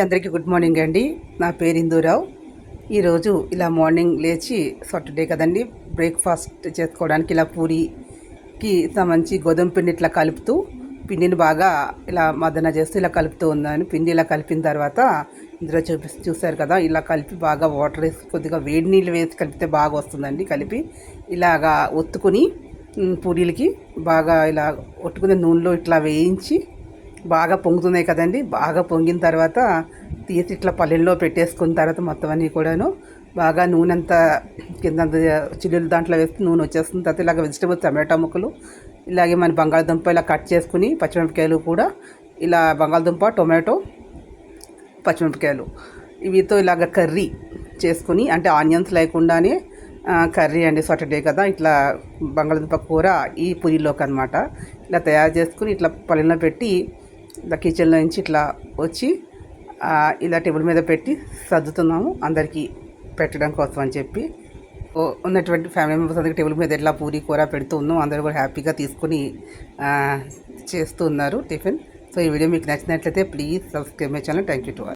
అందరికీ good morning అండి. నా పేరు ఇందూరావు. ఈరోజు ఇలా మార్నింగ్ లేచి సాటర్డే కదండి, బ్రేక్ఫాస్ట్ చేసుకోవడానికి ఇలా పూరికి సంబంధించి గోధుమ పిండి ఇట్లా కలుపుతూ పిండిని బాగా ఇలా మదన చేస్తూ ఇలా కలుపుతూ ఉన్నాను. పిండి ఇలా కలిపిన తర్వాత ఇందులో చూసారు కదా, ఇలా కలిపి బాగా వాటర్ వేసి కొద్దిగా వేడి నీళ్ళు వేసి కలిపితే బాగా వస్తుందండి. కలిపి ఇలాగా ఒత్తుకుని పూరీలకి బాగా ఇలా ఒట్టుకుని నూనెలో ఇట్లా వేయించి బాగా పొంగుతున్నాయి కదండి. బాగా పొంగిన తర్వాత తీసి ఇట్లా పల్లెల్లో పెట్టేసుకున్న తర్వాత మొత్తం అన్నీ కూడాను బాగా నూనె అంతా కింద చిల్లులు దాంట్లో వేస్తే నూనె వచ్చేస్తుంది. తర్వాత ఇలాగ వెజిటబుల్స్ టమాటా ముక్కలు, ఇలాగే మన బంగాళదుంప ఇలా కట్ చేసుకుని పచ్చిమిరపకాయలు కూడా ఇలా బంగాళదుంప, టొమాటో, పచ్చిమిరపకాయలు వీటితో ఇలాగ కర్రీ చేసుకుని, అంటే ఆనియన్స్ లేకుండానే కర్రీ అండి. సాటర్డే కదా, ఇట్లా బంగాళదుంప కూర ఈ పూరీలోకి అనమాట ఇలా తయారు చేసుకుని ఇట్లా పల్లెల్లో పెట్టి ఇలా కిచెన్లో నుంచి ఇట్లా వచ్చి ఇలా టేబుల్ మీద పెట్టి సర్దుతున్నాము అందరికీ పెట్టడం కోసం అని చెప్పి. ఉన్నటువంటి ఫ్యామిలీ మెంబర్స్ అందరికీ టేబుల్ మీద ఇట్లా పూరీ కూర పెడుతూ ఉన్నాం. అందరూ కూడా హ్యాపీగా తీసుకుని చేస్తూ ఉన్నారు టిఫిన్. సో ఈ వీడియో మీకు నచ్చినట్లయితే please subscribe my channel. Thank you to all.